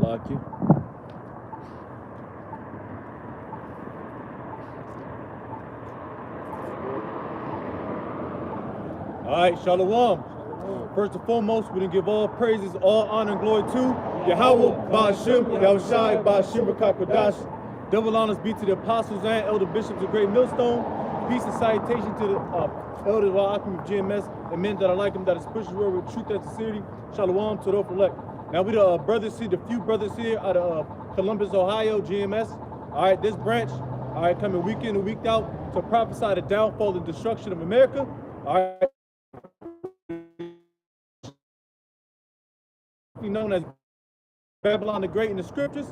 Salaki. All right, Shalom. First and foremost, we give all praises, all honor and glory to Yahweh, Ba'ashim, Yahushai, Ba'ashim, Rakakwadash. Double honors be to the apostles and elder bishops of Great Millstone. Peace and salutation to the elders of Akim of GMS and men that are like them, that is pushing the word with truth and sincerity. Shalom to the elect. Now we the brothers here, the few brothers here out of Columbus, Ohio, GMS. All right, this branch, all right, coming week in and week out to prophesy the downfall and destruction of America. All right. Known as Babylon the Great in the scriptures,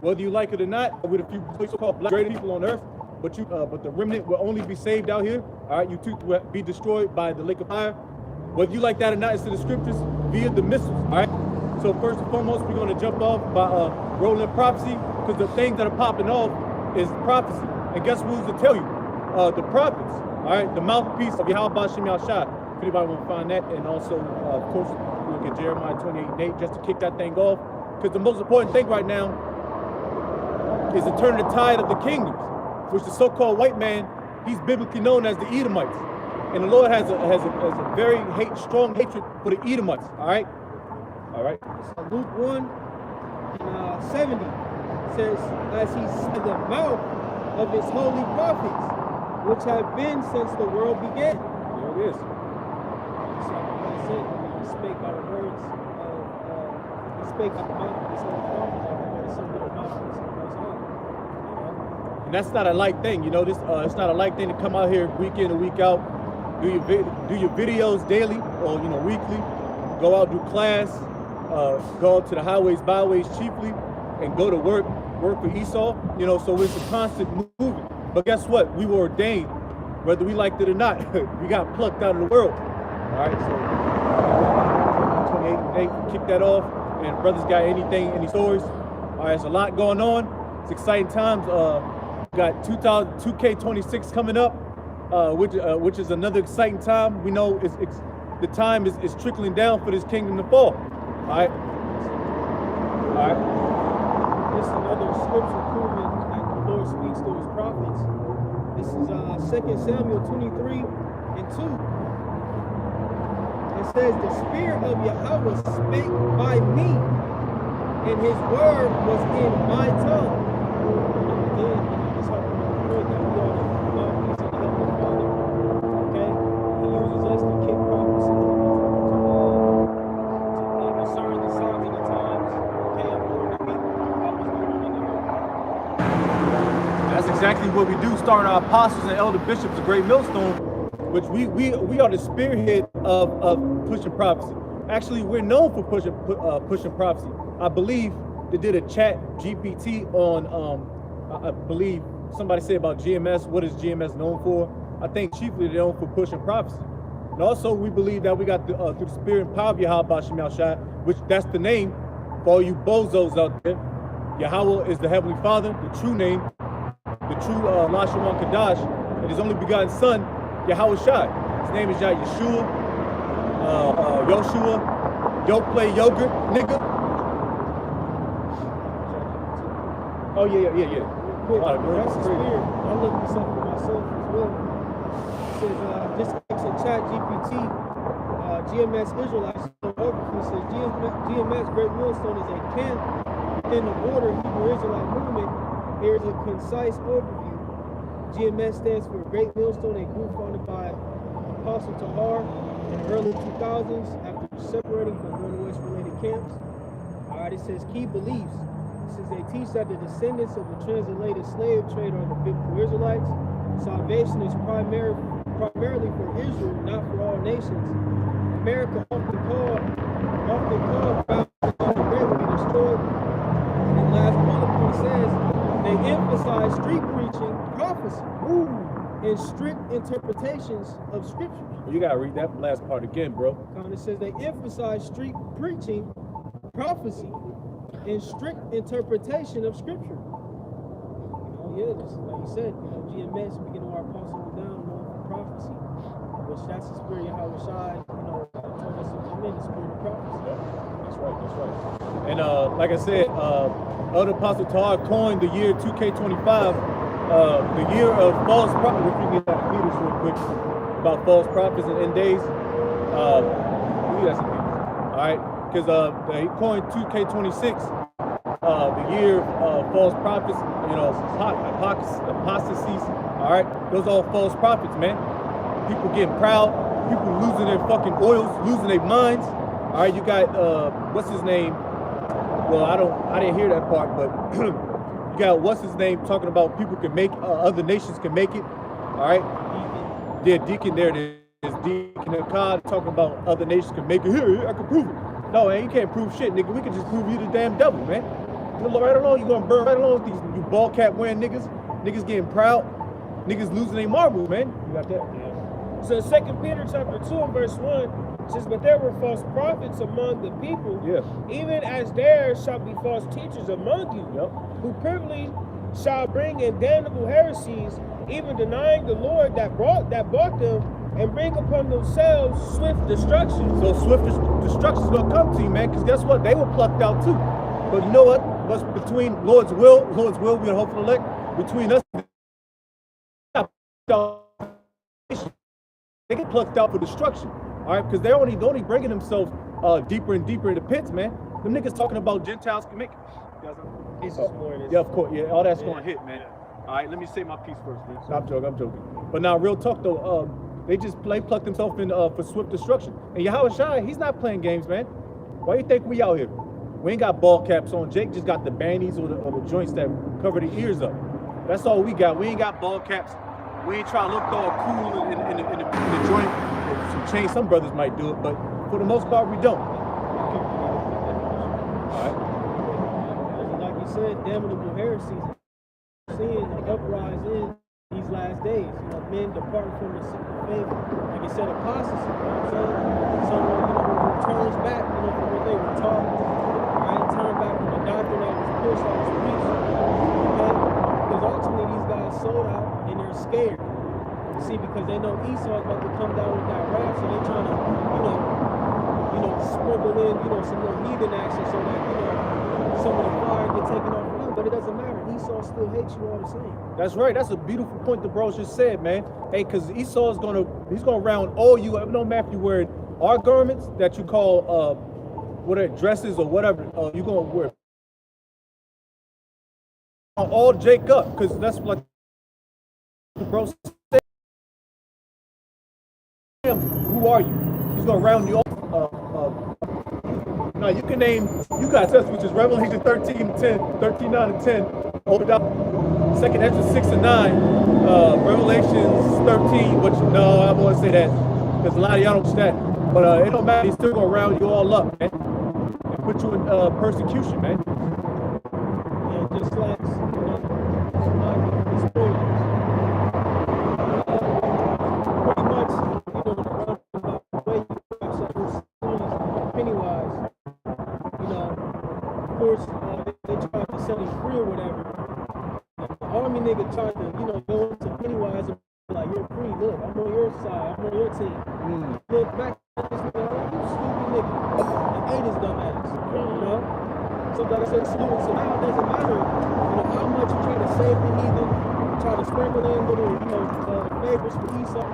whether you like it or not, with a few so-called black great people on earth, but the remnant will only be saved out here. All right, you two will be destroyed by the lake of fire. Whether you like that or not, it's in the scriptures via the missiles. All right. So first and foremost, we're going to jump off by rolling prophecy, because the things that are popping off is prophecy. And guess who's to tell you? The prophets. All right, the mouthpiece of Yahweh Ba'ashim Yahushai. If anybody want to find that, and also of course. At Jeremiah 28:8 just to kick that thing off, because the most important thing right now is to turn the tide of the kingdoms, which the so-called white man, he's biblically known as the Edomites, and the Lord has a very strong hatred for the Edomites. All right. So Luke 1:70 says, as he said the mouth of his holy prophets, which have been since the world began. There it is. So I said, he spake by the words of, he spake by the mouth of his holy prophets, and that's not a light thing, you know. This it's not a light thing to come out here week in and week out, do your videos daily or weekly, go out, do class, go out to the highways, byways chiefly, and go to work for Esau, so it's a constant movement. But guess what? We were ordained, whether we liked it or not. We got plucked out of the world. All right, so 28:8, kick that off. And brothers got any stories? All right, there's a lot going on. It's exciting times. We got 2K26 coming up, which is another exciting time. We know the time is trickling down for this kingdom to fall. All right. This is another scripture proving that the Lord speaks through his prophets. This is 2 Samuel 23:2. It says, the Spirit of Yahweh spake by me, and his word was in my tongue. Again, it's hard to remember that we are the mouthpiece of the Heavenly Father. Okay? He uses us to kick prophecy to discern the signs of the times. Okay, I'm Lord the people. That's exactly what we do, starting our apostles and elder bishops of Great Millstone, which we are the spearhead of pushing prophecy. Actually, we're known for pushing prophecy. I believe they did a chat GPT on, I believe somebody said about GMS. What is GMS known for? I think chiefly they're known for pushing prophecy. And also, we believe that we got through the spirit and power of Yahweh Ba'ashim Yahushai, which that's the name for all you bozos out there. Yahweh is the Heavenly Father, the true name, the true Lashawan Kadash, and his only begotten Son, Yahweh Shai. His name is Yeshua, Yoshua, Yo play yogurt, nigga. Oh yeah. Quick, that's the spirit. I looked this up for myself as well. It says, just ask a chat GPT, GMS Israelites. It says GMS Great Millstone is a camp within the border Hebrew Israelite movement. Here's a concise overview. GMS stands for Great Millstone, a group founded by Apostle Tahar in the early 2000s after separating from one West-related camps. All right, it says key beliefs. It says they teach that the descendants of the transatlantic slave trade are the biblical Israelites. Salvation is primarily for Israel, not for all nations. America often called Babylon the Great will be destroyed. And the last bullet point says they emphasize street preaching, prophecy, and strict interpretations of scripture. You gotta read that last part again, bro. It says they emphasize street preaching, prophecy, and strict interpretation of scripture. Just like you said, GMS, we get our apostle down for prophecy, which that's the spirit of Yahweh Shai, told us to come in, the spirit of prophecy. That's right. And like I said, Elder Apostle Tahar coined the year 2K25, the year of false prophets. If you get that Peters real quick about false prophets and end days. All right, because he coined 2K26, the year of false prophets. You know, apostasies. All right, those are all false prophets, man. People getting proud, people losing their fucking oils, losing their minds. All right, you got what's his name? Well, I didn't hear that part, but you got what's his name talking about people can make other nations can make it. All right, yeah, Deacon there. There's Deacon and Cod talking about other nations can make it. Here, I can prove it. No, man, you can't prove shit, nigga. We can just prove you the damn devil, man. Right along, you gonna burn right along with these you ball cap wearing niggas. Niggas getting proud. Niggas losing their marbles, man. You got that? Yeah. So 2 Peter chapter 2 and verse 1 says, but there were false prophets among the people, even as there shall be false teachers among you, who privily shall bring in damnable heresies, even denying the Lord that bought them, and bring upon themselves swift destruction. So swift destruction is gonna come to you, man, because guess what? They were plucked out too. But you know what? What's between Lord's will, we are hopeful elect, between us, they get plucked out for destruction. All right, because they're only bringing themselves deeper and deeper into pits, man. Them niggas talking about Gentiles can make it. Yeah, of course. Yeah, all that's gonna hit, man. All right, let me say my piece first, man. I'm joking. But now, real talk though, they just plucked themselves in for swift destruction. And Yahweh Shai, he's not playing games, man. Why you think we out here? We ain't got ball caps on. Jake just got the bandies or the joints that cover the ears up. That's all we got. We ain't got ball caps. We ain't trying to look all cool in the joint. Some change, some brothers might do it, but for the most part, we don't. All right. Like you said, damnable heresies. Seeing an uprise in these last days. You know, men departing from the faith. Like you said, apostasy. You know what I'm saying? Someone, turns back, from what they were taught. Right? Turn back from the doctrine that was pushed, that was preached. Okay? Because ultimately these guys sold out and they're scared. See, because they know Esau's about to come down with that wrath, so they're trying to, sprinkle in, some more heathen action so that, some of the fire get taken off of them. But it doesn't matter. Esau still hates you all the same. That's right. That's a beautiful point the bro just said, man. Hey, because Esau's he's gonna round all you. It don't matter if you wearing our garments that you call whatever dresses or whatever. You gonna wear all Jake up, because that's like the bro said. Who are you? He's gonna round you off. Now you can name, you got us, which is Revelation 13 9 and 10, over down 2nd Ezra 6 and 9, Revelations 13, which no, I won't say that, because a lot of y'all don't understand. But it don't matter, he's still gonna round you all up, man, and put you in persecution, man. Yeah, just like the spoilers. They tried to set him free or whatever. The army nigga tried to, go into Pennywise and be like, you're free, look, I'm on your side, I'm on your team. Look back at this nigga, like, you stupid nigga. And ate his dumb ass, So like I said, so now it doesn't matter, how much you try to save the heathen, try to sprinkle in little, favors for Esau,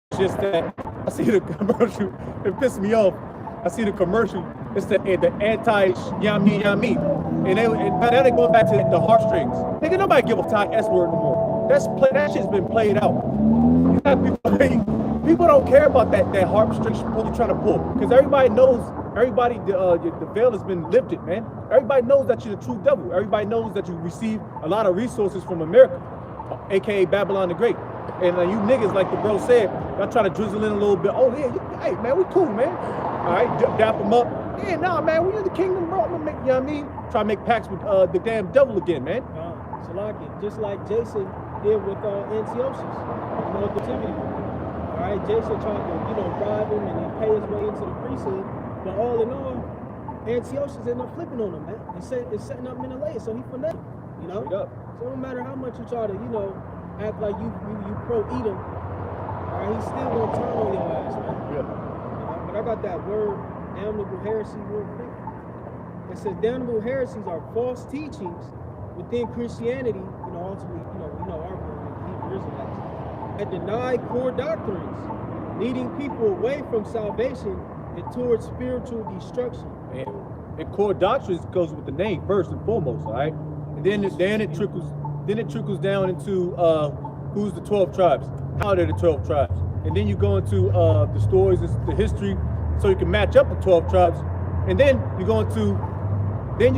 It's just that, I see the commercial, it pissed me off. I see the commercial. It's the anti-yami. And now they're going back to the heartstrings. Nigga, nobody give a tie S-word no more. That shit's been played out. You got people don't care about that heartstring you're trying to pull. Because everybody knows, the veil has been lifted, man. Everybody knows that you're the true devil. Everybody knows that you receive a lot of resources from America, aka Babylon the Great. And you niggas, like the bro said, y'all try to drizzle in a little bit. Oh yeah, hey man, we cool, man. All right, dap them up. Yeah, nah, man, we in the kingdom, bro. I'm gonna make, try to make pacts with the damn devil again, man. Salaki, just like Jason did with Antiochus, the captivity. All right, Jason tried to, bribe him and he pay his way into the priesthood. But all in all, Antiochus ended up flipping on him, man. It's setting up Menelaus, so he finessed him, So no matter how much you try to, act like you pro-Edom, all right, he's still gonna turn on your ass, man. Yeah. But I got that word damnable heresy real quick. It says damnable heresies are false teachings within Christianity, ultimately, we know our Hebrew Israelites, that deny core doctrines, leading people away from salvation and towards spiritual destruction. And core doctrines goes with the name first and foremost, all right? And then it trickles down into who's the 12 tribes, how they're the 12 tribes. And then you go into the stories, the history, so you can match up the 12 tribes. And then you go into, in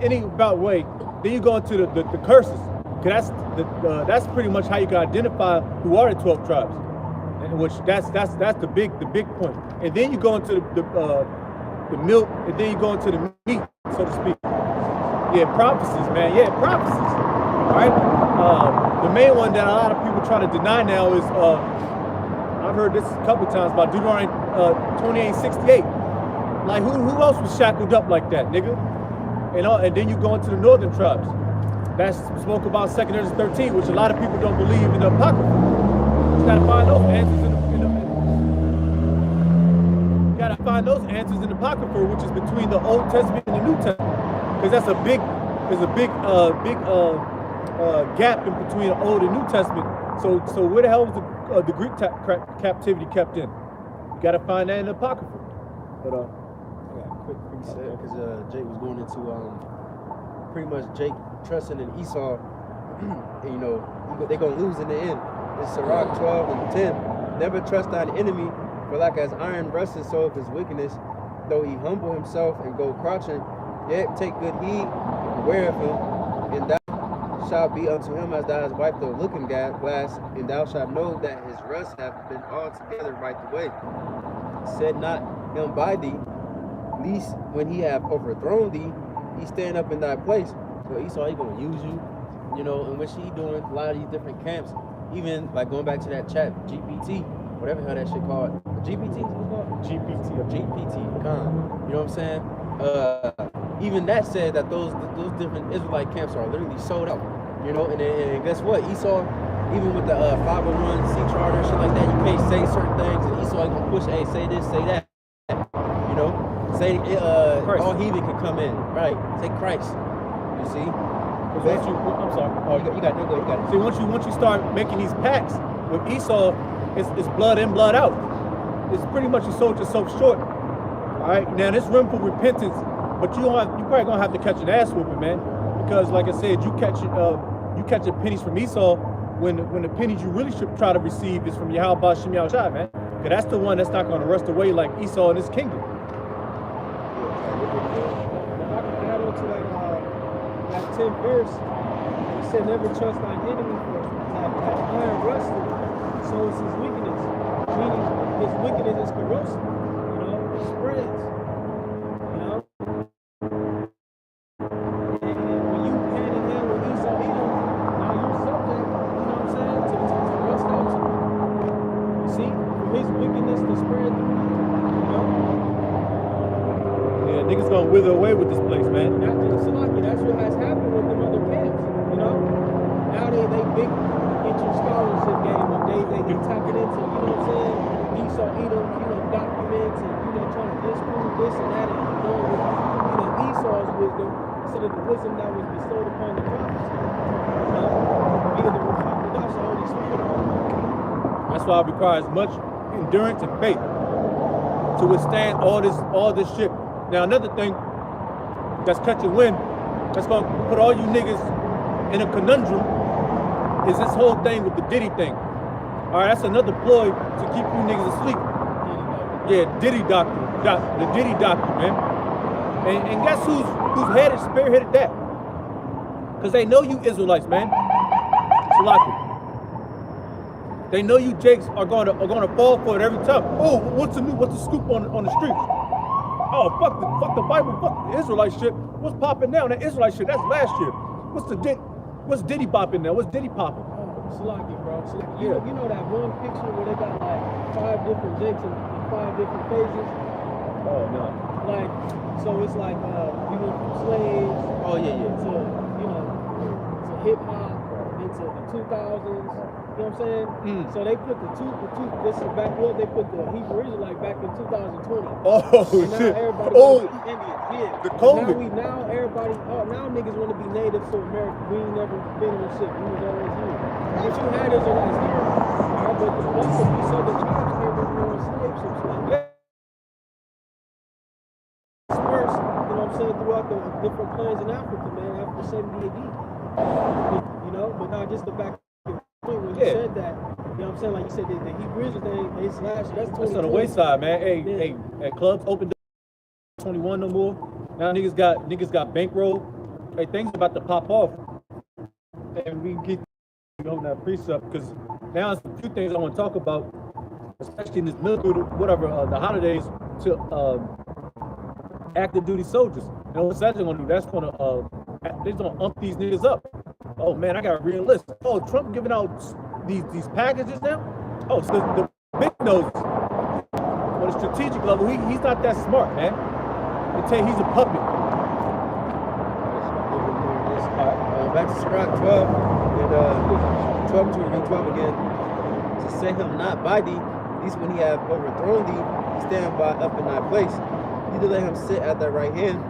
any about way, then you go into the curses. Cause that's pretty much how you can identify who are the 12 tribes. And which that's the big point. And then you go into the milk, and then you go into the meat, so to speak. Yeah, prophecies, man. Yeah, prophecies. All right. The main one that a lot of people try to deny now is I've heard this a couple times about Deuteronomy 28:68. Like who else was shackled up like that, nigga? And then you go into the northern tribes. That's spoke about 2 Ezra 13, which a lot of people don't believe in the Apocrypha. You gotta find those answers in the Apocrypha, which is between the Old Testament and the New Testament. Because there's a big gap in between the Old and New Testament. So where the hell was the Greek captivity kept in? You gotta find that in the Apocrypha. But I got a quick preset because Jake was going into pretty much Jake trusting in Esau. And, they're gonna lose in the end. It's Sirach 12:10. Never trust thine enemy, for like as iron rusts so of his wickedness, though he humble himself and go crouching, yet take good heed, beware of him, and thou shalt be unto him as thou hast wiped the looking glass, and thou shalt know that his rust hath been altogether wiped away. Said not him by thee, least when he have overthrown thee, he stand up in thy place. So Esau, he gonna use you, and what he doing, a lot of these different camps, even like going back to that chat, GPT, whatever the hell that shit called. GPT is it called? GPT, you know what I'm saying? Even that said that those different Israelite camps are literally sold out, and guess what? Esau, even with the 501c charter and shit like that, you can't say certain things, and Esau ain't gonna push, hey, say this, say that, say all heathen can come in, right? Say Christ, you see? I'm sorry. Oh, you got it. See, once you start making these pacts with Esau, it's blood in, blood out. It's pretty much you sold yourself short. All right, now this room for repentance, but you probably gonna have to catch an ass whooping, man, because like I said, you catching pennies from Esau when the pennies you really should try to receive is from Yahweh Shem Yahushua, man, because that's the one that's not gonna rust away like Esau in his kingdom. I can add on to that 10th verse. It said, never trust thine enemy, for as iron rusted, so is his wickedness. Meaning his wickedness is corrosive, it spreads, And when you hand in hand with Esau, now you're subject, to rust out. You see, for his wickedness to spread, Yeah, niggas gonna wither away with this place, man. That's what has happened with them other camps, Now they big into scholarship game, and they tapping into, Esau, documents, and trying to disprove this and that, and going with, Esau's wisdom instead of the wisdom that was bestowed upon the prophets. Via the Holy Spirit. That's why it requires much endurance and faith to withstand all this shit. Now another thing that's catching wind, that's gonna put all you niggas in a conundrum, is this whole thing with the Diddy thing. All right, that's another ploy to keep you niggas asleep. Yeah, Diddy doctrine, the Diddy doctrine, man. And guess who's spearheaded that? Because they know you Israelites, man. Salaki. They know you Jakes are gonna fall for it every time. Oh, what's the scoop on the streets? Oh, fuck the Bible, fuck the Israelite shit. What's popping now? That Israelite shit, that's last year. What's Diddy popping now? What's Diddy popping? Salaki, bro. You know that one picture where they got like 5 different Jakes in 5 different phases? Oh no. So it's like you went from slaves. Oh yeah. To hip hop, into into the 2000s. You know what I'm saying? Mm. So they put this is back what they put the Hebrew Israelite back in 2020. Oh And now shit. everybody Oh, wanna be Indian. Yeah. the Now COVID. now niggas want to be native to America. We ain't never been in shit. We was always here. But you had Israelites here, alright, but most of these other tribes came over on slave ships. Like, dispersed, you know what I'm saying, throughout the different clans in Africa, man, after 70 AD. You know, but now just the back point when you said that, you know what I'm saying, like you said, the Hebrew Israel thing, it's last, that's 2020. That's on the wayside, man. Hey, Yeah. hey, clubs open 21 no more. Now niggas got bankroll. Hey, things about to pop off. And we can keep on that precept because now it's a few things I want to talk about, especially in this military, whatever, the holidays to active duty soldiers. And what's that gonna do? That's gonna they're gonna ump these niggas up. Oh man, I got a real list. Oh, Trump giving out these packages now. Oh, so the big nose on a strategic level, he's not that smart, man. They tell you he's a puppet. Back to Sirach 12 and 12 to read 12 again. To set him not by thee, at least when he have overthrown thee, he stand by up in thy place. Either let him sit at thy right hand,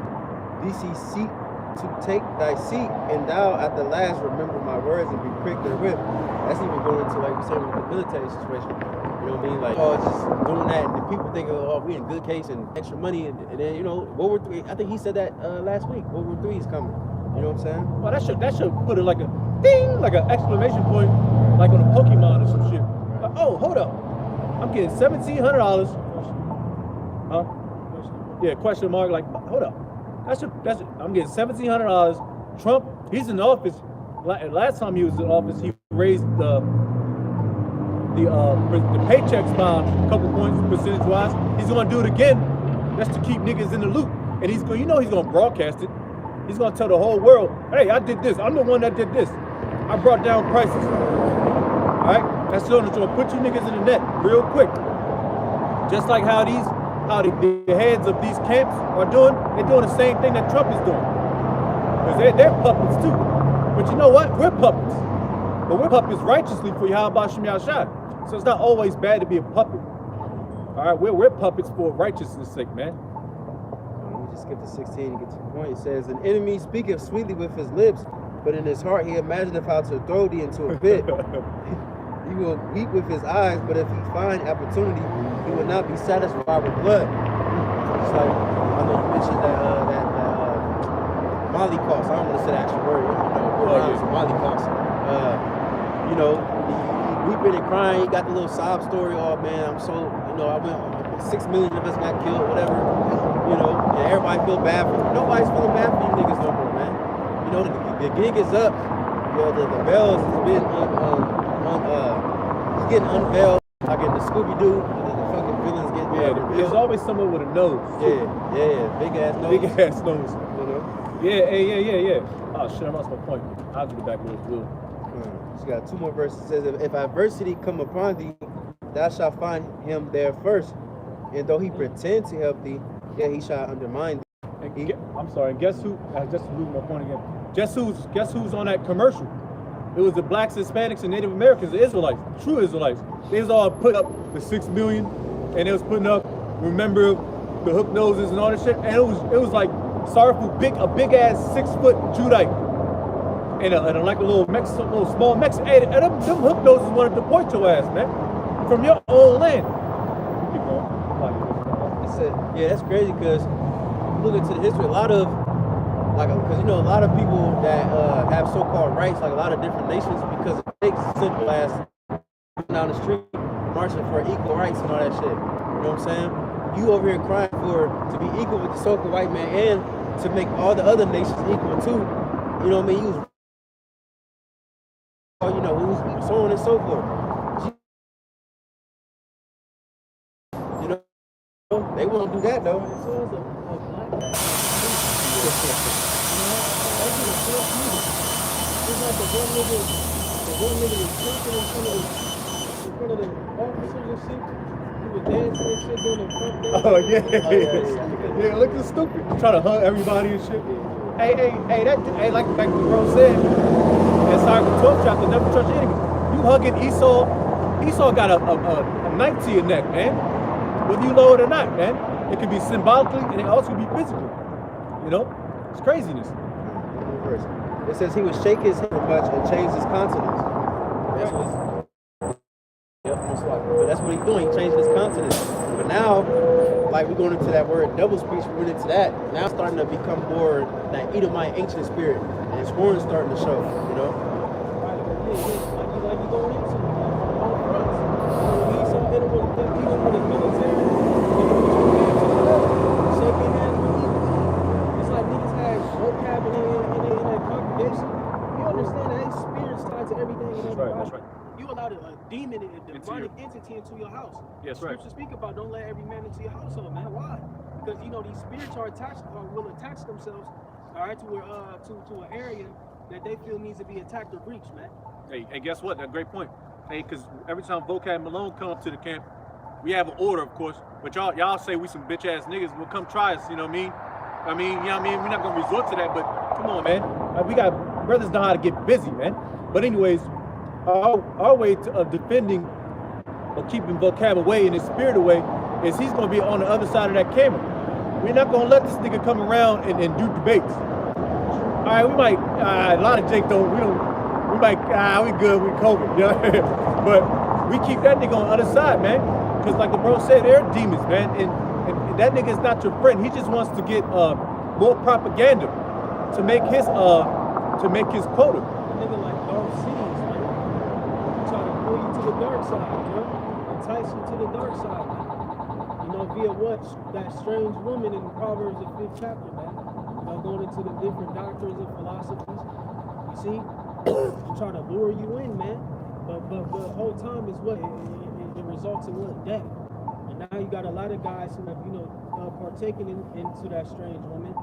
lest he seek to take thy seat, and thou at the last remember my words and be quick therewith. That's even going into, like we said, with the military situation. You know what I mean? Like, oh, just doing that, and the people think, oh, we in good case and extra money, and then, you know, World War III, I think he said that last week, World War III is coming. You know what I'm saying? Well, that should put it like a ding, like an exclamation point, like on a Pokemon or some shit. Like, oh, hold up, I'm getting $1,700. Huh? Yeah, question mark. Like, hold up, that's it. I'm getting $1,700. Trump, he's in office. Last time he was in office, he raised the paychecks by a couple points percentage wise. He's gonna do it again. That's to keep niggas in the loop, and he's gonna broadcast it. He's gonna tell the whole world, hey, I did this. I'm the one that did this. I brought down prices. All right, that's gonna put you niggas in the net real quick. Just like how the heads of these camps are doing. They're doing the same thing that Trump is doing, because they're puppets too. But you know what? We're puppets, but we're puppets righteously for Yahweh Shem Yahshai. So it's not always bad to be a puppet. All right, we're puppets for righteousness' sake, man. Just skip to 16 and get to the point. It says, an enemy speaketh sweetly with his lips, but in his heart he imagineth how to throw thee into a pit. He will weep with his eyes, but if he find opportunity, he will not be satisfied with blood. It's like, I know you mentioned that Molly cost. I don't want to say the actual word. Molly cost. You know, he weeping and crying. He got the little sob story. Oh man, I'm so, you know, 6 million of us got killed, whatever. You know, and everybody feel bad for you. Nobody's feeling bad for you niggas no more, man. You know, the gig is up. You know, the bells has been he's getting unveiled. Like in the Scooby-Doo, the fucking villains getting revealed. There's always someone with a nose. Yeah. Big ass nose. Big ass nose. You know? Yeah. Oh shit, I lost my point. I'll get it back with blue. She got 2 more verses. It says, if adversity come upon thee, thou shalt find him there first. And though he pretend to help thee, yet he shall undermine thee. I'm sorry. And guess who? I just lose my point again. Guess who's on that commercial? It was the blacks, Hispanics, and Native Americans, the Israelites, true Israelites. They was all put up the 6 million, and they was putting up, remember, the hook noses and all that shit. And it was like sorrowful, a big ass 6-foot Judite, and like a little small Mexican. And them hook noses wanted to point your ass, man, from your own land. Keep going. Yeah, that's crazy because look into the history. A lot of because you know a lot of people that have so-called rights, like a lot of different nations, because it takes simple as down the street marching for equal rights and all that shit. You know what I'm saying? You over here crying to be equal with the so-called white man and to make all the other nations equal too. You know what I mean? You know, so on and so forth. You know, they won't do that though. It's like the one nigga was drinking in front of the officers and shit. He was dancing and shit doing the front dance. Oh yeah. Yeah, looking stupid. Trying to hug everybody and shit. Hey, like the bro said, And sorry, the 12th chapter, never trust your enemy. You hugging Esau got a knife to your neck, man. Whether you know it or not, man. It could be symbolically and it also could be physically. You know? It's craziness. It says he would shake his head much and change his countenance. That's what, yep, most likely. But that's what he's doing. He changed his countenance. But now, like we're going into that word double speech, we went into that. Now it's starting to become more that Edomite ancient spirit. And his horns starting to show, you know? Like you going into all fronts. He's so hit him with his military. Shaking hands with you. It's like niggas had vocab in their congregation. You understand that they spirits tied to everything and everybody. That's right. You allowed a demon and a demonic entity into your house. Yes, right. Scripture speak about don't let every man into your household, man. Why? Because you know these spirits are attached or will attach themselves, all right, to an area that they feel needs to be attacked or breached, man. Hey, and guess what? That's a great point. Hey, because every time Vocab and Malone come up to the camp, we have an order, of course. But y'all say we some bitch ass niggas. Well, come try us. You know what I mean? You know what I mean? We're not gonna resort to that. But come on, man. We got brothers know how to get busy, man. But anyways, our way of defending or keeping Vocab away and his spirit away is he's gonna be on the other side of that camera. We're not gonna let this nigga come around and do debates. All right, we might. A lot of Jake don't. We might. We good. We COVID. You know? But we keep that nigga on the other side, man. Because like the bro said, they're demons, man. And that nigga is not your friend. He just wants to get more propaganda to make his quota. A nigga like Dark Cities, man. Try to pull you to the dark side, you know? Entice you to the dark side, man. You know, via what? That strange woman in Proverbs the 5th chapter, man. You know, going into the different doctrines and philosophies. You see? Try to lure you in, man. But the whole time is what? It results in what? Death. And now you got a lot of guys who have, you know, partaken into that strange woman.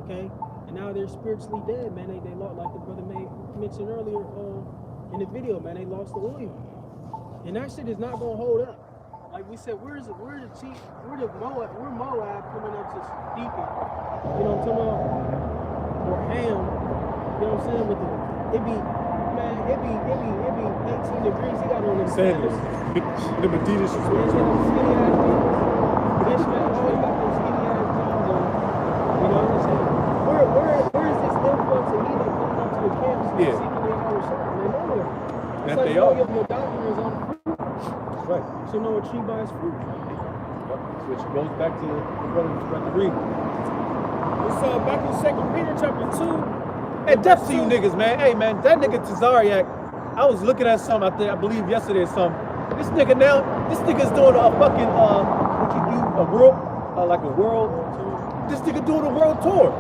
Okay? And now they're spiritually dead, man. They lost, like the brother mentioned earlier in the video, man. They lost the oil. And that shit is not gonna hold up. Like we said, we're Moab coming up to Deacon. You know what I'm talking about? Or Ham. You know what I'm saying? With it be 18 degrees. He got on them Sandals. The Adidas shoes. Skinny ass jeans. Ishmael always got those skinny ass jeans on. You know what I'm saying? Where is this influx of heathen coming up to the campus and seeking their hour service? They're nowhere. It's like they are. your doctrine is on fruit. That's right. So know a tree by its fruit. Yep. Which goes back to the brother reading. It's back in 2 Peter chapter 2. And death to you niggas, man. Hey, man, that nigga Tazariak, I was looking at something out there, I believe yesterday or something. This nigga's doing a fucking, what you do, a world tour. This nigga doing a world tour.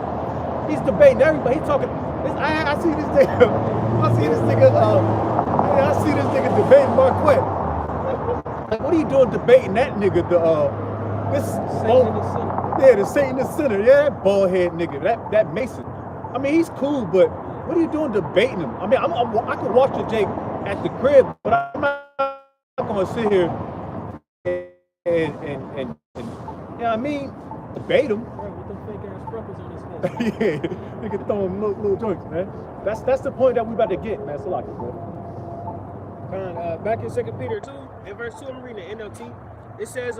He's debating everybody. He's talking, I see this nigga, I see this nigga debating Marquette. Like, what are you doing debating that nigga? The Satanist Center. Yeah, that bald head nigga, that Mason. I mean, he's cool, but what are you doing debating him? I mean, I could watch the Jake at the crib, but I'm not going to sit here and you know what I mean, debate him. Right, with them fake ass freckles on his head. Yeah, nigga throwing little joints, man. That's the point that we about to get, man. So like it, bro. Back in 2 Peter 2, in verse 2, I'm reading the NLT. It says,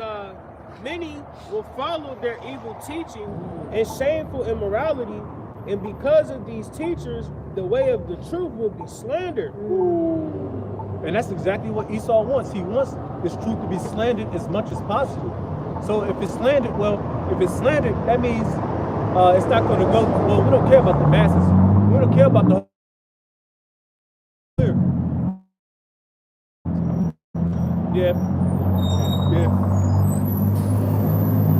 many will follow their evil teaching and shameful immorality, and because of these teachers, the way of the truth will be slandered. And that's exactly what Esau wants. He wants this truth to be slandered as much as possible. So if it's slandered, that means it's not going to go. Well, we don't care about the masses. We don't care about the whole. Yeah.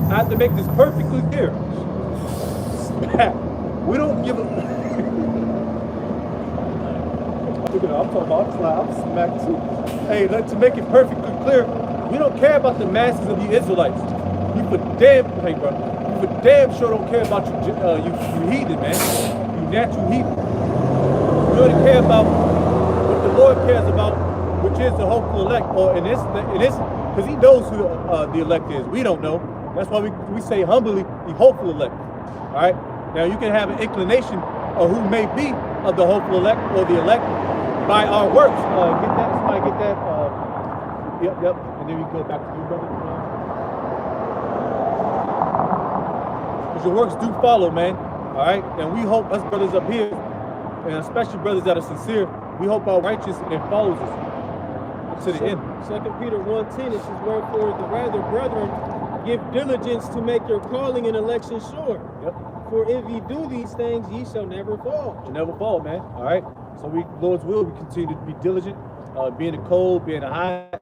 I have to make this perfectly clear. We don't give a. I'm talking about I'm smacked too. Hey, to make it perfectly clear, we don't care about the masses of you Israelites. You for damn sure don't care about you heathen, man. You natural heathen. You only care about what the Lord cares about, which is the hopeful elect. Or in this, because He knows who the elect is. We don't know. That's why we say humbly, the hopeful elect. All right. Now you can have an inclination of who may be of the hopeful elect or the elect by our works. Get that, somebody get that. Yep. And then we go back to you, brother. Because your works do follow, man. All right? And we hope us brothers up here, and especially brothers that are sincere, we hope our righteous and follows us to the end. 2 Peter 1:10, it says, wherefore the rather, brethren, give diligence to make your calling and election sure. Yep. For if ye do these things, ye shall never fall. You never fall, man. All right? So we, Lord's will, we continue to be diligent, be in the cold, be in the hot,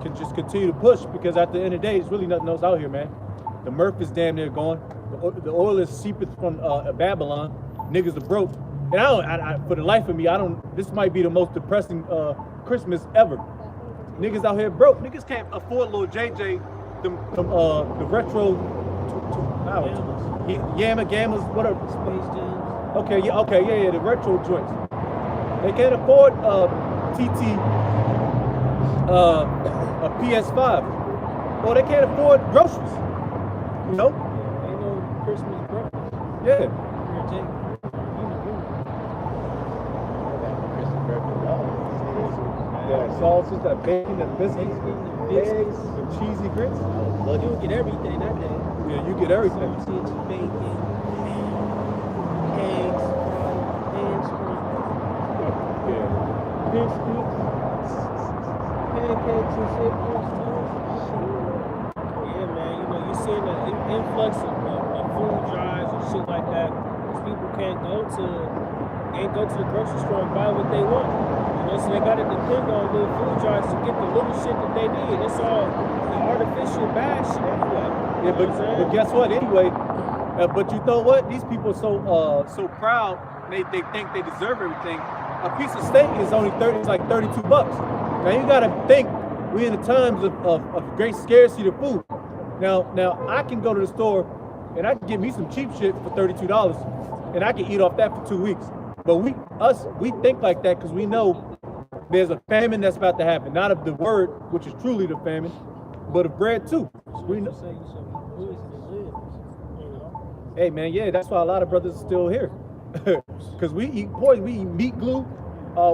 can just continue to push, because at the end of the day, it's really nothing else out here, man. The murph is damn near gone. The oil is seeping from Babylon. Niggas are broke. And I for the life of me, this might be the most depressing Christmas ever. Niggas out here broke. Niggas can't afford little JJ, the retro, Gammas, whatever. Space Jams. Okay, yeah, the retro joints. They can't afford TT, a PS5. Or they can't afford groceries. You know? Ain't no Christmas breakfast. Yeah. Here, Jake. Yeah, sauces, that bacon, that biscuits, eggs, the cheesy grits. Well, you get everything that day. Yeah, you get everything. Sausage, bacon, eggs, and spring. Yeah. Biscuits, pancakes and shit. Yeah, man, you seeing the influx of food drives and shit like that. Because people can't go to the grocery store and buy what they want. So they gotta depend on little food drives to get the little shit that they need. It's all the artificial bad shit anyway. Yeah, but guess what? Anyway, but you know what? These people are so proud. They think they deserve everything. A piece of steak is only like $32. Now you gotta think we're in the times of great scarcity of food. Now I can go to the store and I can get me some cheap shit for $32, and I can eat off that for 2 weeks. But we think like that because we know there's a famine that's about to happen. Not of the word, which is truly the famine, but of bread too. We know. Hey man, yeah, that's why a lot of brothers are still here. Because we eat poison, we eat meat glue,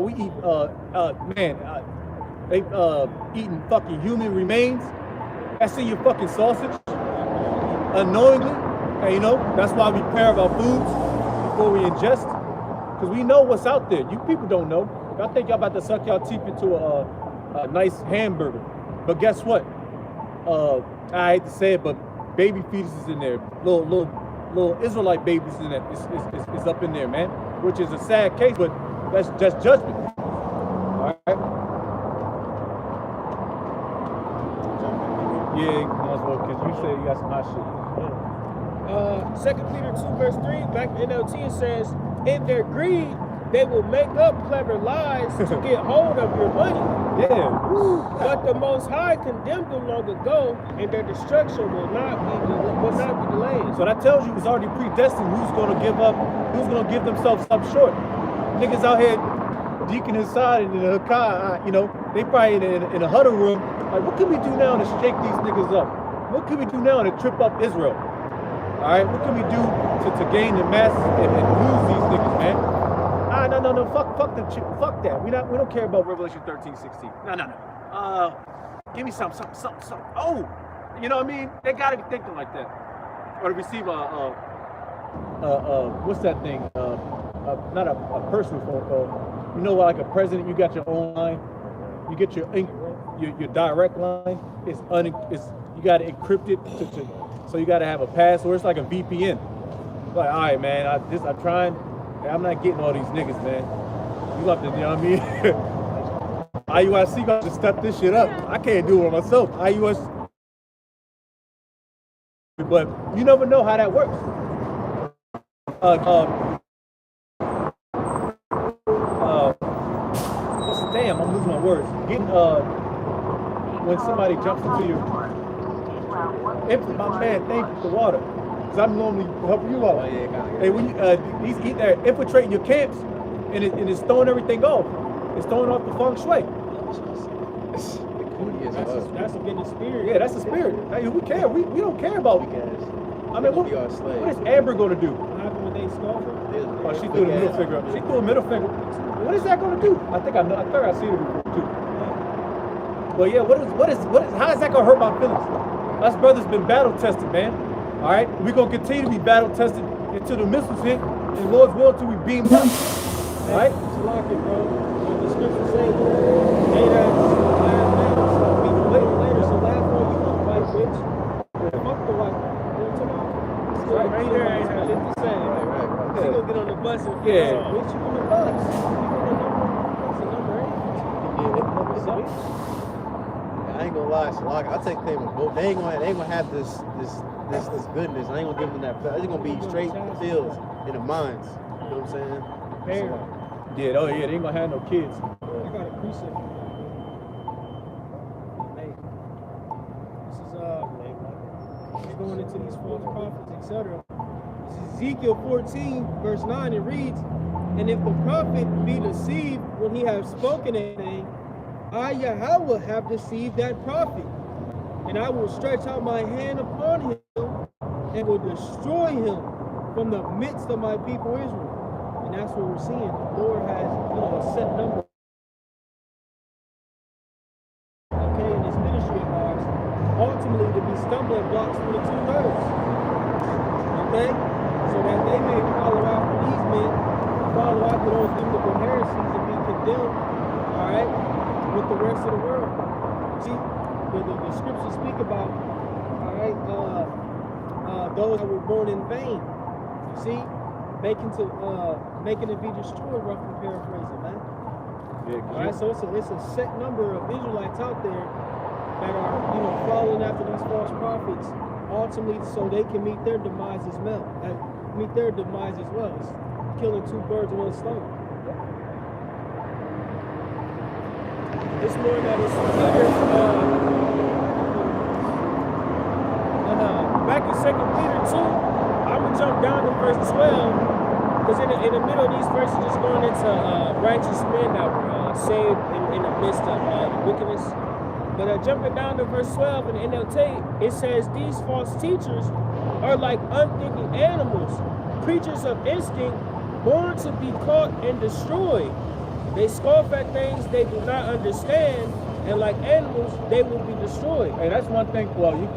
we eat eating fucking human remains. That's in your fucking sausage. Unknowingly. And that's why we prepare our foods before we ingest. Because we know what's out there. You people don't know. Y'all think y'all about to suck y'all teeth into a nice hamburger. But guess what? I hate to say it, but baby fetuses in there. Little Israelite babies in there. It's up in there, man. Which is a sad case, but that's just judgment. All right? Yeah, might as well, because you said you got some hot shit. 2 Peter 2 verse 3, back in NLT, it says, in their greed, they will make up clever lies to get hold of your money. Yeah. But the Most High condemned them long ago, and their destruction will not be delayed. So that tells you it's already predestined who's going to give themselves up short. Niggas out here deacon inside in the car, they probably in a huddle room. Like, what can we do now to shake these niggas up? What can we do now to trip up Israel? All right, what can we do to gain the mass and lose these niggas, man? No, fuck that. We don't care about Revelation 13:16. No. Give me something. Oh, you know what I mean? They gotta be thinking like that. Or to receive what's that thing? Not a personal phone call. Like a president, you got your own line. You get your direct line. You gotta encrypt it so you gotta have a password. It's like a VPN. Like, all right, man, I'm trying. I'm not getting all these niggas, man. You have to, you know what I mean? IUIC got to step this shit up. I can't do it myself. IUIC. But you never know how that works. Damn, I'm losing my words. Getting when somebody jumps into your my man, thank you for water. Because I'm normally helping you out. Hey, when you they're infiltrating your camps and it's throwing everything off. It's throwing off the feng shui. That's getting the spirit. Yeah, that's the spirit. Hey, we care. We don't care about I mean, They'll be our slaves. what is Amber gonna do? What happened when they scoffed him? Oh, she threw the middle finger up. She threw a middle finger. What is that gonna do? I think I've seen it before too. But yeah, how is that gonna hurt my feelings? Us brothers been battle tested, man. All right, we gonna continue to be battle tested until the missiles hit, and Lord's will till we beam up. All right. Just lock it, bro. The scripture say, "They that laugh now shall be later." So laugh on you, white bitch. Fuck the white. You know what I'm talking about? Right, right there, ain't had it the same. Right. She gonna get on the bus and Yeah. Bitch, you on the bus. You on the number 8. I ain't gonna lie, Shalak, I take them with both. They ain't gonna have this goodness. I ain't gonna give them that. It's gonna be straight feels in the minds. You know what I'm saying? Fair. Yeah, oh yeah, they ain't gonna have no kids. I got a precept. Hey, this is we're going into these false prophets, etc. This is Ezekiel 14, verse 9. It reads, "And if the prophet be deceived when he has spoken a thing, I Yahweh have deceived that prophet, and I will stretch out my hand upon him and will destroy him from the midst of my people Israel." And that's what we're seeing. The Lord has, a set number. Okay, in this ministry of ours, ultimately to be stumbling blocks for the two birds. Okay? So that they may follow after these men, follow after those biblical heresies and be condemned, all right, with the rest of the world. See, the scriptures speak about, all right, those that were born in vain. You see? Making it be destroyed, roughly paraphrasing, man. Yeah, All right, so it's a set number of Israelites out there that are, following after these false prophets, ultimately so they can meet their demise as well. It's killing two birds with one stone. It's more that it's clear. Back in 2 Peter 2, I'm gonna jump down to verse 12. Because in the middle of these verses, it's going into righteous men that were saved in the midst of wickedness. But jumping down to verse 12 in the NLT, it says, "These false teachers are like unthinking animals, creatures of instinct, born to be caught and destroyed. They scoff at things they do not understand, and like animals, they will be destroyed." Hey, that's one thing. Well, you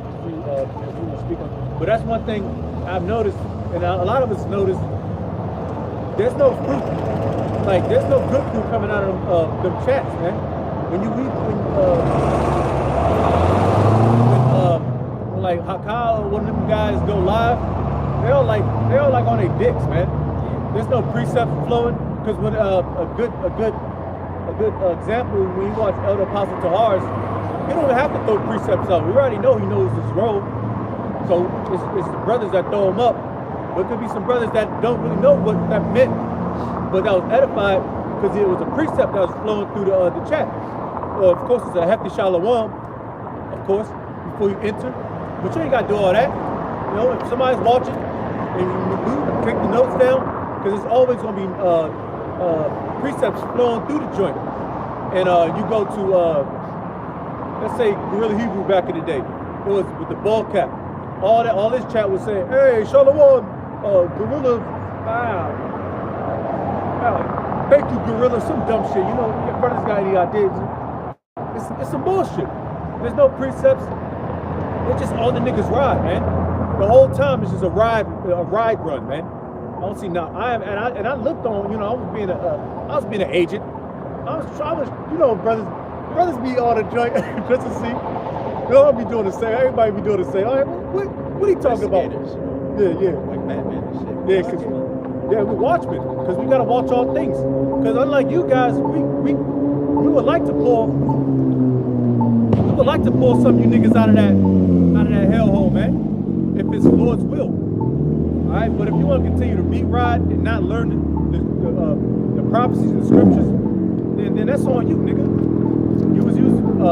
speak on, but that's one thing I've noticed, and a lot of us noticed. There's no fruit. Like, there's no good fruit coming out of them chats, man. When you read, when like Hakal or one of them guys go live, they all like on their dicks, man. There's no precepts flowing, because when a good example, when you watch Elder Apostle Tahar's, you don't even have to throw precepts up. We already know he knows his role. So it's the brothers that throw him up. But it could be some brothers that don't really know what that meant, but that was edified because it was a precept that was flowing through the chat. Of course, it's a hefty shalom, of course, before you enter. But you ain't got to do all that. If somebody's watching and you take the notes down, because it's always going to be precepts flowing through the joint. And you go to, let's say, Gorilla Hebrew back in the day. It was with the ball cap. All this chat was saying, "Hey, shalom. Gorilla, thank you, Gorilla," some dumb shit. Your brother's got any ideas. It's some bullshit. There's no precepts. It's just all the niggas ride, man. The whole time it's just a ride run, man. I don't see now. I looked on. I was being an agent. I was, brothers be on the joint just to see. I'll be doing the same. Everybody be doing the same. All right, what are you talking about? Yeah. Like Batman and shit. Yeah, we're watchmen, because we gotta watch all things. Because unlike you guys, we would like to pull some of you niggas out of that hellhole, man. If it's the Lord's will. All right, but if you want to continue to beat ride and not learn the prophecies and the scriptures, then that's on you, nigga. You was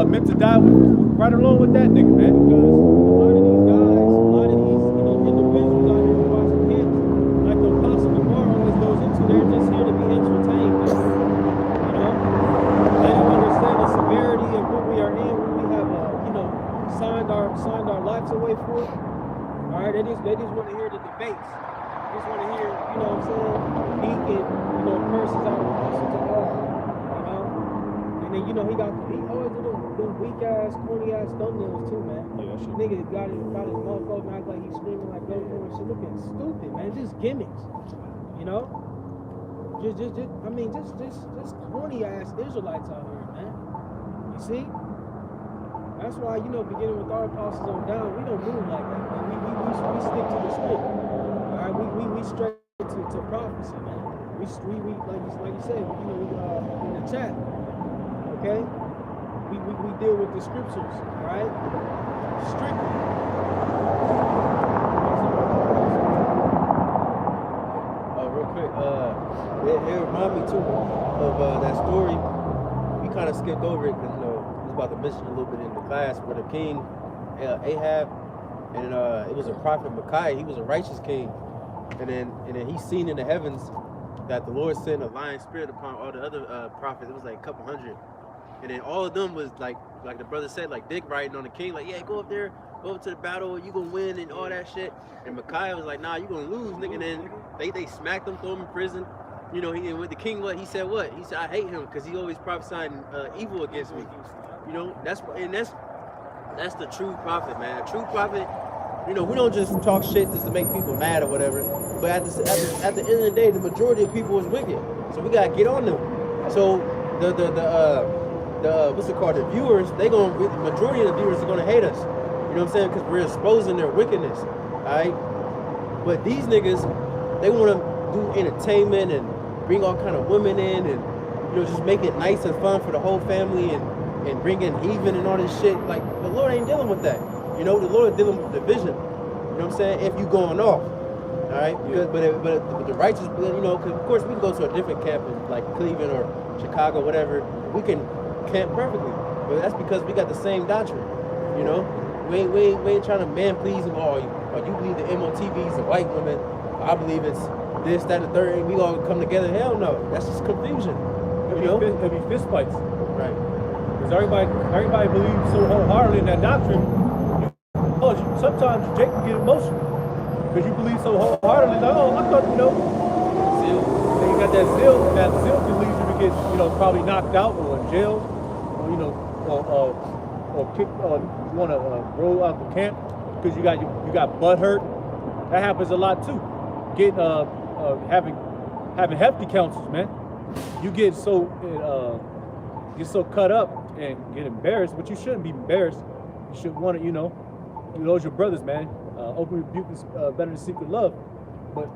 meant to die right along with that nigga, man. Because a lot of these individuals out here watching kids, like the Apostle Lamar always goes into, they're just here to be entertained. They don't understand the severity of what we are in, when we have, signed our lives away for it. All right, they just want to hear the debates. They just want to hear, you know what I'm saying, Deacon, you know, curses out of Apostle to all, you know. And then, you know, he always do them weak ass, corny ass thumbnails too, man. Yeah, that shit. Nigga got his motherfucker act like he's screaming like go for it. Shit looking stupid, man. Just gimmicks, you know. Just corny ass Israelites out here, man. You see? That's why, you know, beginning with our apostles on down, we don't move like that, man. We stick to the script. All right, we straight to prophecy, man. We like you said, you know, in the chat, okay? We deal with the scriptures, all right? Strictly. Real quick, it reminded me too of that story. We kind of skipped over it because, you know, we was about to mention a little bit in the class where the king, Ahab, and it was a prophet Micaiah. He was a righteous king. And then he seen in the heavens that the Lord sent a lion spirit upon all the other prophets. It was like a couple hundred. And then all of them was like the brother said, like dick riding on the king, like, yeah, go up there, go up to the battle, you gonna win and all that shit. And Micaiah was like, nah, you gonna lose, nigga. And then they smacked him, throw him in prison. You know, with the king, what? He said, I hate him because he always prophesying evil against me. You know, that's the true prophet, man. A true prophet, you know, we don't just talk shit just to make people mad or whatever. But at the end of the day, the majority of people is wicked. So we gotta get on them. So the what's it called? The viewers, the majority of the viewers are gonna hate us. You know what I'm saying? Because we're exposing their wickedness. Alright? But these niggas, they wanna do entertainment and bring all kind of women in and, you know, just make it nice and fun for the whole family and bring in heathen and all this shit. Like, the Lord ain't dealing with that. You know, the Lord is dealing with division. You know what I'm saying? If you going off. All right, because but the righteous, you know, because of course we can go to a different camp in like Cleveland or Chicago, whatever. We can camp perfectly, but that's because we got the same doctrine. You know, we ain't trying to man please them all. Or you believe the MOTVs, the white women. I believe it's this, that, and the third, and we all come together. Hell no, that's just confusion. It'll be fist fights, right? Because everybody believes so wholeheartedly in that doctrine. Sometimes Jake can get emotional. Because you believe so wholeheartedly, like, oh, I thought, you know, zeal. Then you got that zeal can lead you to get, you know, probably knocked out or in jail, or, you know, or kicked, or you want to roll out the camp because you got butt hurt. That happens a lot too. Getting having hefty counsels, man. You get so cut up and get embarrassed, but you shouldn't be embarrassed. You should want to, you know, you those your brothers, man. Open rebuke is better than secret love, but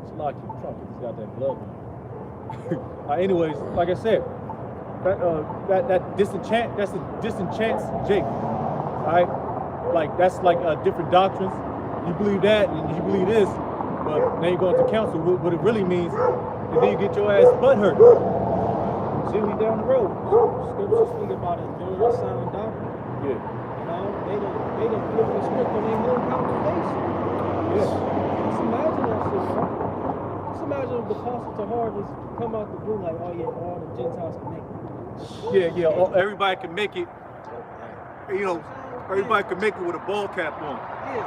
it's like Trump has got that glove on. Anyways, like I said, that disenchants Jake. All right, like that's like different doctrines. You believe that, and you believe this, but now you're going to council. What it really means, and then you get your ass butt hurt. Silly down the road. Scriptures speak about enduring sound doctrine. Yeah. They don't flip the script on their whole congregation. Yeah. Just imagine that shit, bro. Just imagine if the apostle to hard just come out the blue like, oh yeah, all the Gentiles can make it. Yeah. Everybody can make it. You know, everybody can make it with a ball cap on. Yeah.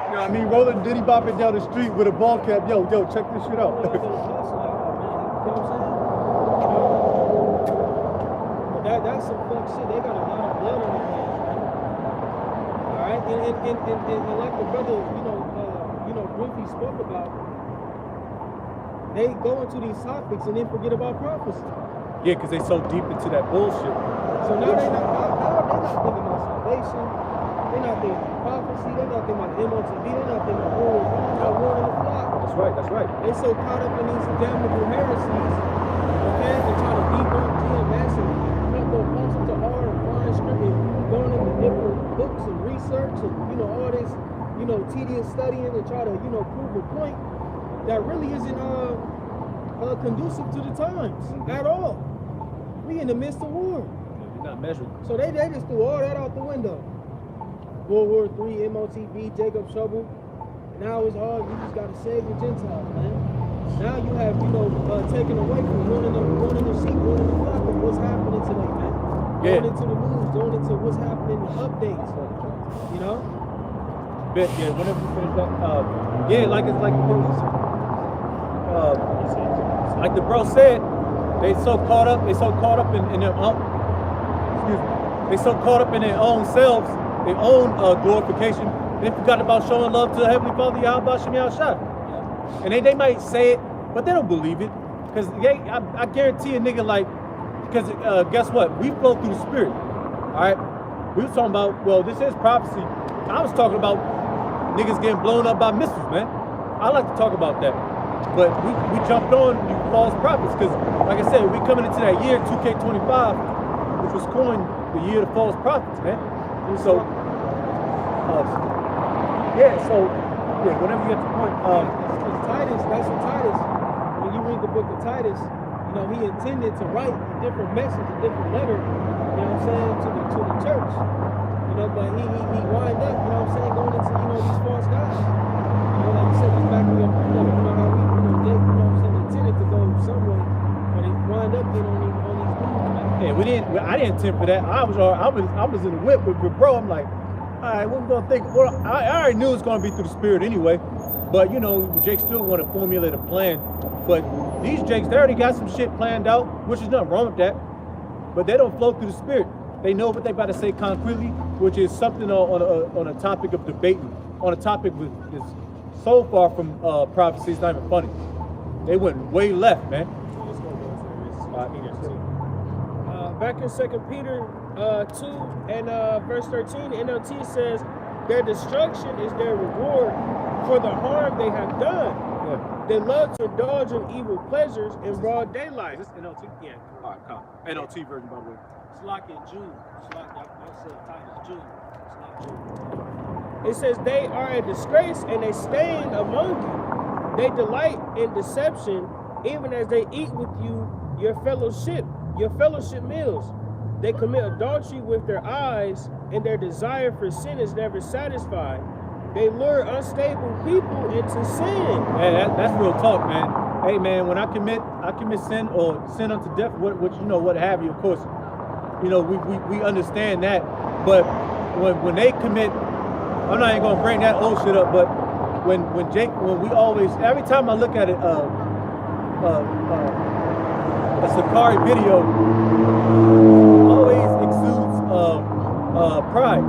You know what I mean? Rolling Diddy bopping down the street with a ball cap. Yo, check this shit out. That's some fuck shit. They got a lot of blood on their hands, man. All right, and like the brother, Griffey spoke about, they go into these topics and then forget about prophecy. Yeah, because they so deep into that bullshit. So now they're not thinking about salvation. They're not thinking about prophecy. They're not thinking about MOTV. They're not thinking about war in the flock. That's right. They're so caught up in these damnable heresies, okay, and trying to debunk GMS and cut the apostles to hard and flying script and going into different books and research and, you know, all this, you know, tedious studying and try to, you know, prove a point that really isn't conducive to the times at all. We in the midst of war. You're not measuring. So they just threw all that out the window. World War III, MOTV, Jacob Trouble. Now it's hard. You just got to save the Gentiles, man. Now you have, you know, taken away from one in the sheep, one in the flock of what's happening today, man. Yeah. Going into the news, going into what's happening, the updates. You know? Bet, yeah, whenever you finish that, yeah, like it's like like the bro said, they so caught up in their own, excuse me, they so caught up in their own selves, their own glorification, they forgot about showing love to the Heavenly Father, Yahweh Shem Shah. And they might say it, but they don't believe it, because I guarantee a nigga like, because guess what, we flow through the Spirit, all right? We was talking about, well, this is prophecy. I was talking about niggas getting blown up by missiles, man. I like to talk about that. But we jumped on you false prophets, because like I said, we coming into that year 2K25, which was coined the year of false prophets, man. And so, whenever you get to the point, Titus, that's what Titus, when you read the book of Titus, you know, he intended to write a different message, a different letter, you know what I'm saying, to the church. You know, but he wind up, you know what I'm saying, going into, you know, these false gods. You know, like you said, he's backing up, you know how we, Jake, you know what I'm saying, intended to go somewhere, but he wind up getting on these moves, man. I didn't intend for that. I was in the whip with bro. I'm like, all right, what we gonna think? Well, I already knew it was gonna be through the Spirit anyway, but you know, Jake still want to formulate a plan. But these Jakes, they already got some shit planned out, which is nothing wrong with that. But they don't flow through the Spirit. They know what they about to say concretely, which is something on a topic of debating, on a topic that is so far from prophecy, it's not even funny. They went way left, man. Back in 2 Peter 2 and verse 13, NLT says, their destruction is their reward for the harm they have done. Yeah. They love to indulge in evil pleasures in broad daylight. Is this NLT? Yeah. All right, come. NLT version, by the way. Slack June. I said Titus June. Slack June. It says they are a disgrace and a stain among you. They delight in deception, even as they eat with you your fellowship meals. They commit adultery with their eyes, and their desire for sin is never satisfied. They lure unstable people into sin. Hey, that's real talk, man. Hey, man, when I commit sin or sin unto death, what have you, of course, you know, we understand that. But when they commit, I'm not even gonna bring that old shit up, but when we always, every time I look at it, a Sakari video always exudes pride.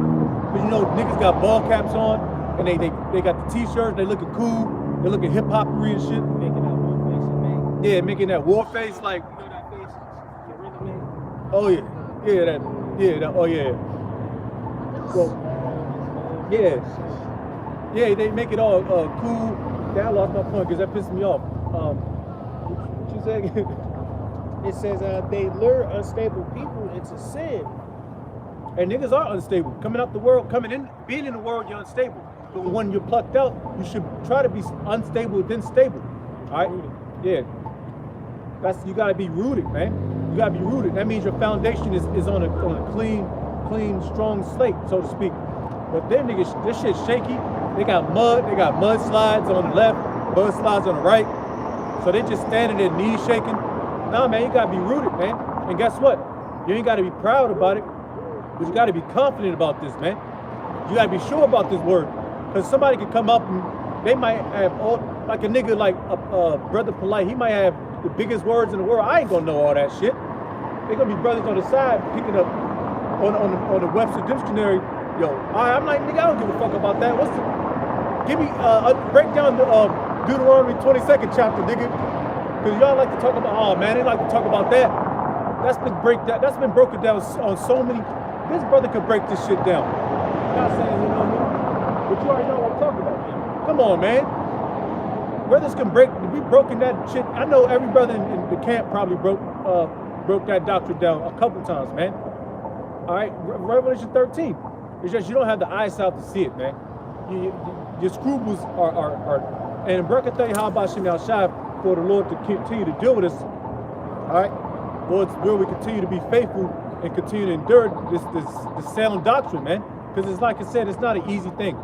Cause you know, niggas got ball caps on, and they got the t-shirts, they looking cool, they looking hip-hop-y and shit. Making that war face, man. Yeah, making that war face, like, You know that face? You really made. oh yeah, oh yeah. Well, yeah, they make it all cool. Yeah, I lost my point because that pissed me off. What you say? It says they lure unstable people into sin. And niggas are unstable. Coming out the world, being in the world, you're unstable. But when you're plucked out, you should try to be unstable, then stable. All right? Yeah. You gotta be rooted, man. You gotta be rooted. That means your foundation is on a clean, strong slate, so to speak. But them niggas, this shit's shaky. They got mudslides on the left, mudslides on the right. So they just standing there, knees shaking. Nah, man, you gotta be rooted, man. And guess what? You ain't gotta be proud about it, but you gotta be confident about this, man. You gotta be sure about this word. Because somebody could come up and they might have like a nigga like Brother Polite, he might have the biggest words in the world. I ain't gonna know all that shit. They gonna be brothers on the side picking up on the Webster Dictionary. Yo, I'm like, nigga, I don't give a fuck about that. Give me break down the Deuteronomy 22nd chapter, nigga. Because y'all like to talk about, oh man, they like to talk about that. That's been broken down on so many. This brother could break this shit down. I'm not saying, you know what I mean? But you already know what I'm talking about, man. Come on, man. Brothers can we broken that shit. I know every brother in the camp probably broke that doctrine down a couple times, man. All right, Revelation 13. It's just you don't have the eyesight to see it, man. Your scruples are and Barakatah Yahweh Shem Shai for the Lord to continue to deal with us. All right, Lord's will we continue to be faithful and continue to endure this sound doctrine, man. Because it's like I said, it's not an easy thing.